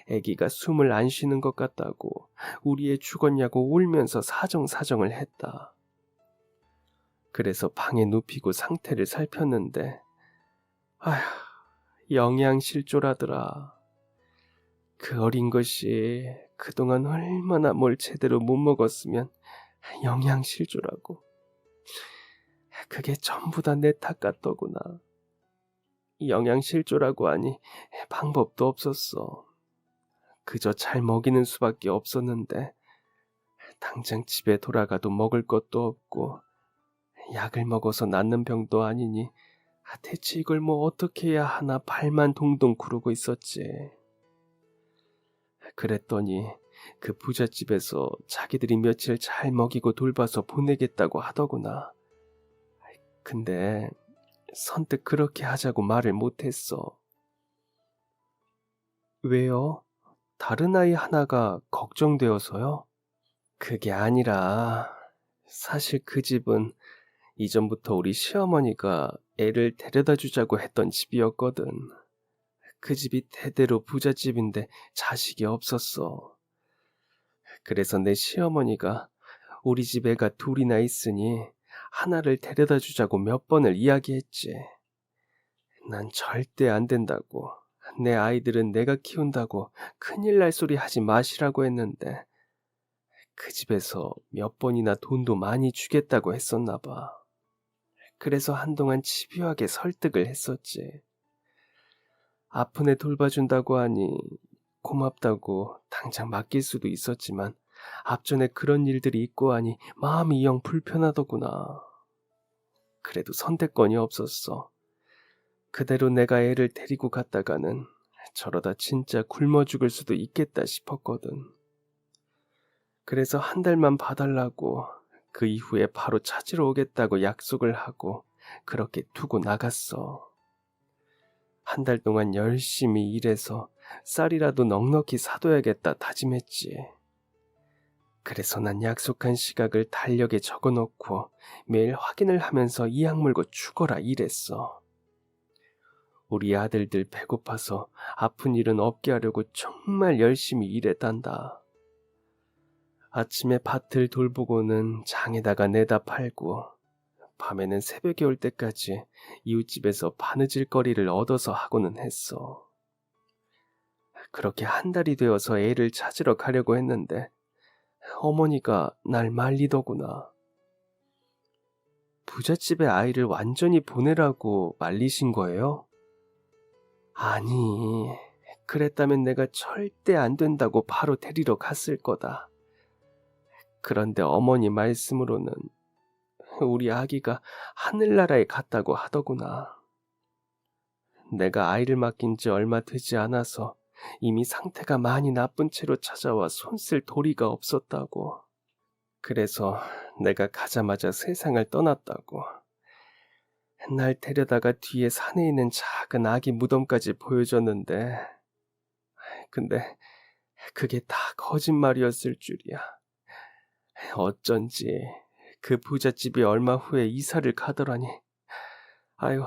아기가 숨을 안 쉬는 것 같다고 우리 애 죽었냐고 울면서 사정사정을 했다. 그래서 방에 눕히고 상태를 살폈는데 아휴, 영양실조라더라. 그 어린 것이 그동안 얼마나 뭘 제대로 못 먹었으면 영양실조라고. 그게 전부 다 내 탓 같더구나. 영양실조라고 하니 방법도 없었어. 그저 잘 먹이는 수밖에 없었는데 당장 집에 돌아가도 먹을 것도 없고 약을 먹어서 낫는 병도 아니니 대체 이걸 뭐 어떻게 해야 하나 발만 동동 구르고 있었지. 그랬더니 그 부잣집에서 자기들이 며칠 잘 먹이고 돌봐서 보내겠다고 하더구나. 근데 선뜻 그렇게 하자고 말을 못했어. 왜요? 다른 아이 하나가 걱정되어서요? 그게 아니라 사실 그 집은 이전부터 우리 시어머니가 애를 데려다 주자고 했던 집이었거든. 그 집이 대대로 부잣집인데 자식이 없었어. 그래서 내 시어머니가 우리 집 애가 둘이나 있으니 하나를 데려다 주자고 몇 번을 이야기했지. 난 절대 안 된다고. 내 아이들은 내가 키운다고 큰일 날 소리 하지 마시라고 했는데 그 집에서 몇 번이나 돈도 많이 주겠다고 했었나 봐. 그래서 한동안 집요하게 설득을 했었지. 아픈 애 돌봐준다고 하니 고맙다고 당장 맡길 수도 있었지만 앞전에 그런 일들이 있고 하니 마음이 영 불편하더구나. 그래도 선택권이 없었어. 그대로 내가 애를 데리고 갔다가는 저러다 진짜 굶어 죽을 수도 있겠다 싶었거든. 그래서 한 달만 봐달라고 그 이후에 바로 찾으러 오겠다고 약속을 하고 그렇게 두고 나갔어. 한 달 동안 열심히 일해서 쌀이라도 넉넉히 사둬야겠다 다짐했지. 그래서 난 약속한 시각을 달력에 적어놓고 매일 확인을 하면서 이악 물고 죽어라 이랬어. 우리 아들들 배고파서 아픈 일은 없게 하려고 정말 열심히 일했단다. 아침에 밭을 돌보고는 장에다가 내다 팔고 밤에는 새벽이 올 때까지 이웃집에서 바느질거리를 얻어서 하고는 했어. 그렇게 한 달이 되어서 애를 찾으러 가려고 했는데 어머니가 날 말리더구나. 부잣집에 아이를 완전히 보내라고 말리신 거예요? 아니, 그랬다면 내가 절대 안 된다고 바로 데리러 갔을 거다. 그런데 어머니 말씀으로는 우리 아기가 하늘나라에 갔다고 하더구나. 내가 아이를 맡긴 지 얼마 되지 않아서 이미 상태가 많이 나쁜 채로 찾아와 손쓸 도리가 없었다고. 그래서 내가 가자마자 세상을 떠났다고. 날 데려다가 뒤에 산에 있는 작은 아기 무덤까지 보여줬는데 근데 그게 다 거짓말이었을 줄이야. 어쩐지 그 부잣집이 얼마 후에 이사를 가더라니. 아유,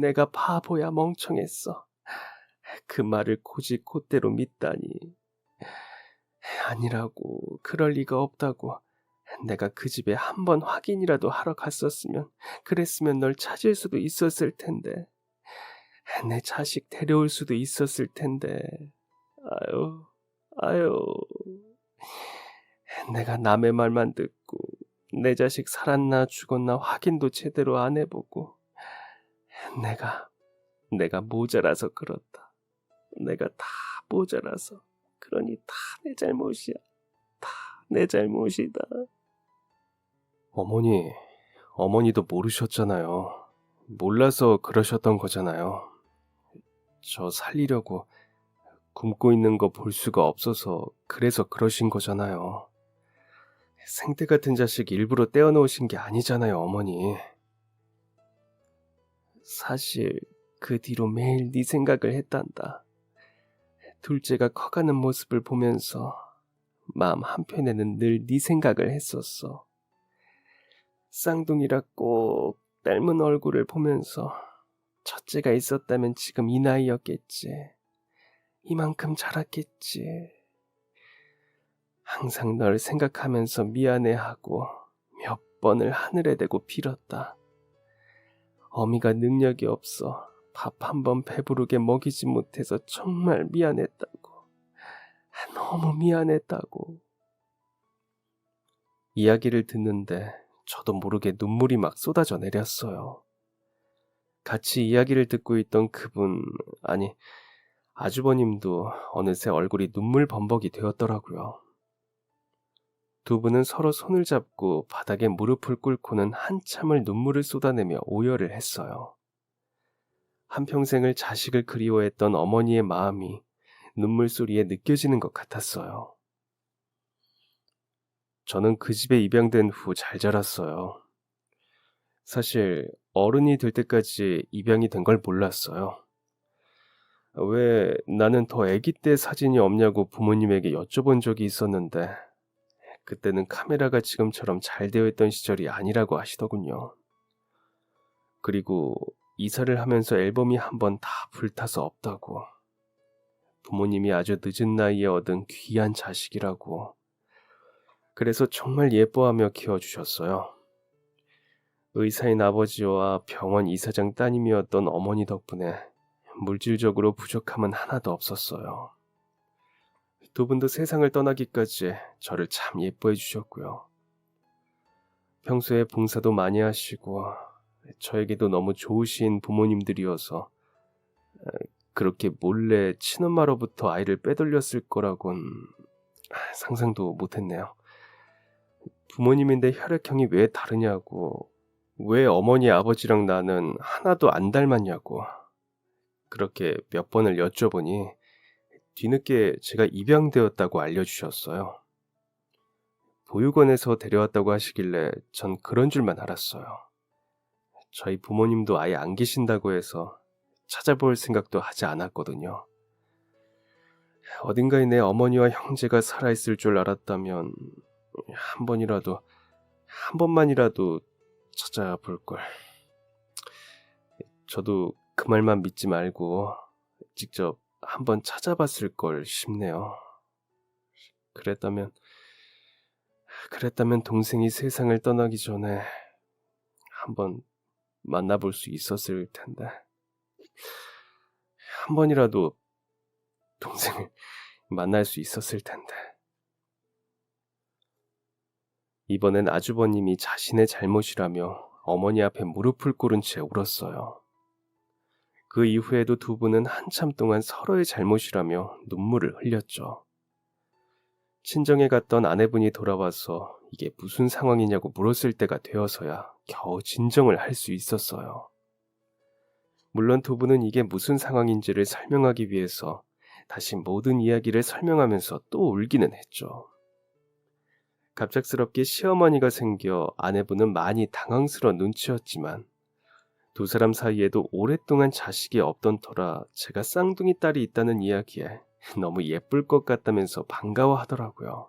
내가 바보야 멍청했어. 그 말을 곧대로 믿다니. 아니라고, 그럴 리가 없다고. 내가 그 집에 한번 확인이라도 하러 갔었으면, 그랬으면 널 찾을 수도 있었을 텐데. 내 자식 데려올 수도 있었을 텐데. 아유. 내가 남의 말만 듣고, 내 자식 살았나 죽었나 확인도 제대로 안 해보고, 내가 모자라서 그렇다. 내가 다 모자라서. 그러니 다 내 잘못이야. 다 내 잘못이다. 어머니도 모르셨잖아요. 몰라서 그러셨던 거잖아요. 저 살리려고 굶고 있는 거 볼 수가 없어서 그래서 그러신 거잖아요. 생태 같은 자식 일부러 떼어놓으신 게 아니잖아요, 어머니. 사실 그 뒤로 매일 네 생각을 했단다. 둘째가 커가는 모습을 보면서 마음 한편에는 늘 네 생각을 했었어. 쌍둥이라 꼭 닮은 얼굴을 보면서 첫째가 있었다면 지금 이 나이였겠지. 이만큼 자랐겠지. 항상 널 생각하면서 미안해하고 몇 번을 하늘에 대고 빌었다. 어미가 능력이 없어 밥 한 번 배부르게 먹이지 못해서 정말 미안했다고. 너무 미안했다고. 이야기를 듣는데 저도 모르게 눈물이 막 쏟아져 내렸어요. 같이 이야기를 듣고 있던 아주버님도 어느새 얼굴이 눈물 범벅이 되었더라고요. 두 분은 서로 손을 잡고 바닥에 무릎을 꿇고는 한참을 눈물을 쏟아내며 오열을 했어요. 한평생을 자식을 그리워했던 어머니의 마음이 눈물소리에 느껴지는 것 같았어요. 저는 그 집에 입양된 후 잘 자랐어요. 사실 어른이 될 때까지 입양이 된 걸 몰랐어요. 왜 나는 더 아기 때 사진이 없냐고 부모님에게 여쭤본 적이 있었는데 그때는 카메라가 지금처럼 잘 되어 있던 시절이 아니라고 하시더군요. 그리고 이사를 하면서 앨범이 한번 다 불타서 없다고. 부모님이 아주 늦은 나이에 얻은 귀한 자식이라고. 그래서 정말 예뻐하며 키워주셨어요. 의사인 아버지와 병원 이사장 따님이었던 어머니 덕분에 물질적으로 부족함은 하나도 없었어요. 두 분도 세상을 떠나기까지 저를 참 예뻐해 주셨고요. 평소에 봉사도 많이 하시고 저에게도 너무 좋으신 부모님들이어서 그렇게 몰래 친엄마로부터 아이를 빼돌렸을 거라곤 상상도 못했네요. 부모님인데 혈액형이 왜 다르냐고, 왜 어머니 아버지랑 나는 하나도 안 닮았냐고 그렇게 몇 번을 여쭤보니 뒤늦게 제가 입양되었다고 알려주셨어요. 보육원에서 데려왔다고 하시길래 전 그런 줄만 알았어요. 저희 부모님도 아예 안 계신다고 해서 찾아볼 생각도 하지 않았거든요. 어딘가에 내 어머니와 형제가 살아있을 줄 알았다면 한 번만이라도 찾아볼 걸. 저도 그 말만 믿지 말고 직접 한번 찾아봤을 걸 싶네요. 그랬다면 동생이 세상을 떠나기 전에 한번 만나볼 수 있었을 텐데. 한 번이라도 동생을 만날 수 있었을 텐데. 이번엔 아주버님이 자신의 잘못이라며 어머니 앞에 무릎을 꿇은 채 울었어요. 그 이후에도 두 분은 한참 동안 서로의 잘못이라며 눈물을 흘렸죠. 친정에 갔던 아내분이 돌아와서 이게 무슨 상황이냐고 물었을 때가 되어서야 겨우 진정을 할 수 있었어요. 물론 두 분은 이게 무슨 상황인지를 설명하기 위해서 다시 모든 이야기를 설명하면서 또 울기는 했죠. 갑작스럽게 시어머니가 생겨 아내분은 많이 당황스러운 눈치였지만 두 사람 사이에도 오랫동안 자식이 없던 터라 제가 쌍둥이 딸이 있다는 이야기에 너무 예쁠 것 같다면서 반가워하더라고요.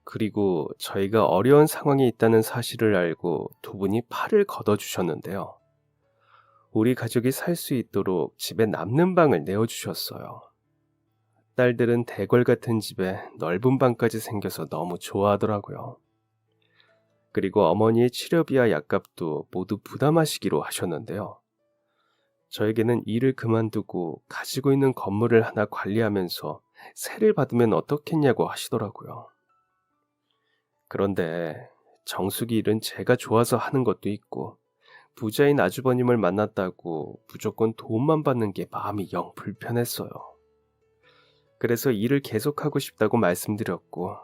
그리고 저희가 어려운 상황에 있다는 사실을 알고 두 분이 팔을 걷어주셨는데요. 우리 가족이 살 수 있도록 집에 남는 방을 내어주셨어요. 딸들은 대궐 같은 집에 넓은 방까지 생겨서 너무 좋아하더라고요. 그리고 어머니의 치료비와 약값도 모두 부담하시기로 하셨는데요. 저에게는 일을 그만두고 가지고 있는 건물을 하나 관리하면서 세를 받으면 어떻겠냐고 하시더라고요. 그런데 정숙이 일은 제가 좋아서 하는 것도 있고 부자인 아주버님을 만났다고 무조건 돈만 받는 게 마음이 영 불편했어요. 그래서 일을 계속하고 싶다고 말씀드렸고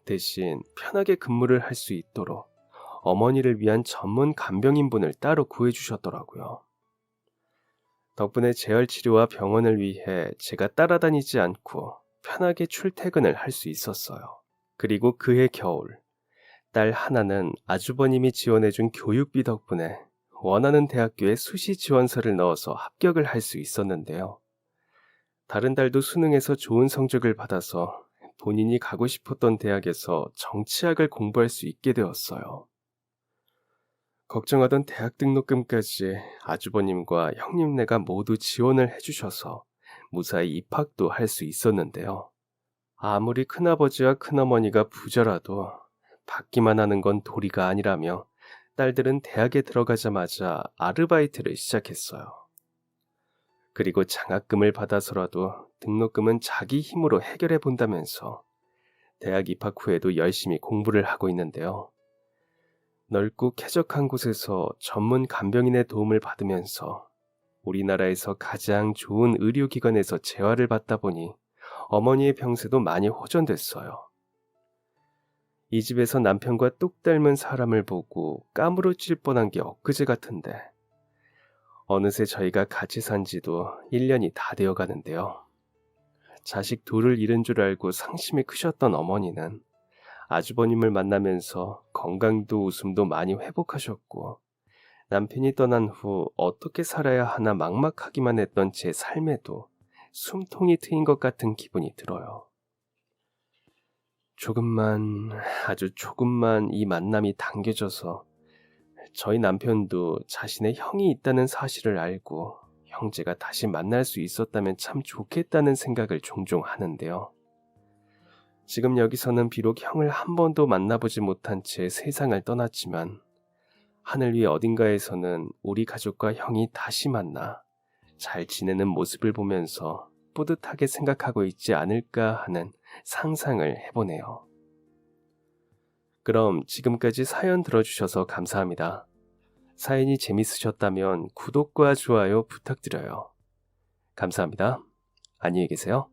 대신 편하게 근무를 할 수 있도록 어머니를 위한 전문 간병인분을 따로 구해주셨더라고요. 덕분에 재활치료와 병원을 위해 제가 따라다니지 않고 편하게 출퇴근을 할 수 있었어요. 그리고 그해 겨울, 딸 하나는 아주버님이 지원해준 교육비 덕분에 원하는 대학교에 수시 지원서를 넣어서 합격을 할 수 있었는데요. 다른 딸도 수능에서 좋은 성적을 받아서 본인이 가고 싶었던 대학에서 정치학을 공부할 수 있게 되었어요. 걱정하던 대학 등록금까지 아주버님과 형님네가 모두 지원을 해주셔서 무사히 입학도 할 수 있었는데요. 아무리 큰아버지와 큰어머니가 부자라도 받기만 하는 건 도리가 아니라며 딸들은 대학에 들어가자마자 아르바이트를 시작했어요. 그리고 장학금을 받아서라도 등록금은 자기 힘으로 해결해 본다면서 대학 입학 후에도 열심히 공부를 하고 있는데요. 넓고 쾌적한 곳에서 전문 간병인의 도움을 받으면서 우리나라에서 가장 좋은 의료기관에서 재활을 받다 보니 어머니의 병세도 많이 호전됐어요. 이 집에서 남편과 똑 닮은 사람을 보고 까무러칠 뻔한 게 엊그제 같은데 어느새 저희가 같이 산 지도 1년이 다 되어 가는데요. 자식 둘을 잃은 줄 알고 상심이 크셨던 어머니는 아주버님을 만나면서 건강도 웃음도 많이 회복하셨고 남편이 떠난 후 어떻게 살아야 하나 막막하기만 했던 제 삶에도 숨통이 트인 것 같은 기분이 들어요. 아주 조금만 이 만남이 당겨져서 저희 남편도 자신의 형이 있다는 사실을 알고 형제가 다시 만날 수 있었다면 참 좋겠다는 생각을 종종 하는데요. 지금 여기서는 비록 형을 한 번도 만나보지 못한 채 세상을 떠났지만 하늘 위 어딘가에서는 우리 가족과 형이 다시 만나 잘 지내는 모습을 보면서 뿌듯하게 생각하고 있지 않을까 하는 상상을 해보네요. 그럼 지금까지 사연 들어주셔서 감사합니다. 사연이 재밌으셨다면 구독과 좋아요 부탁드려요. 감사합니다. 안녕히 계세요.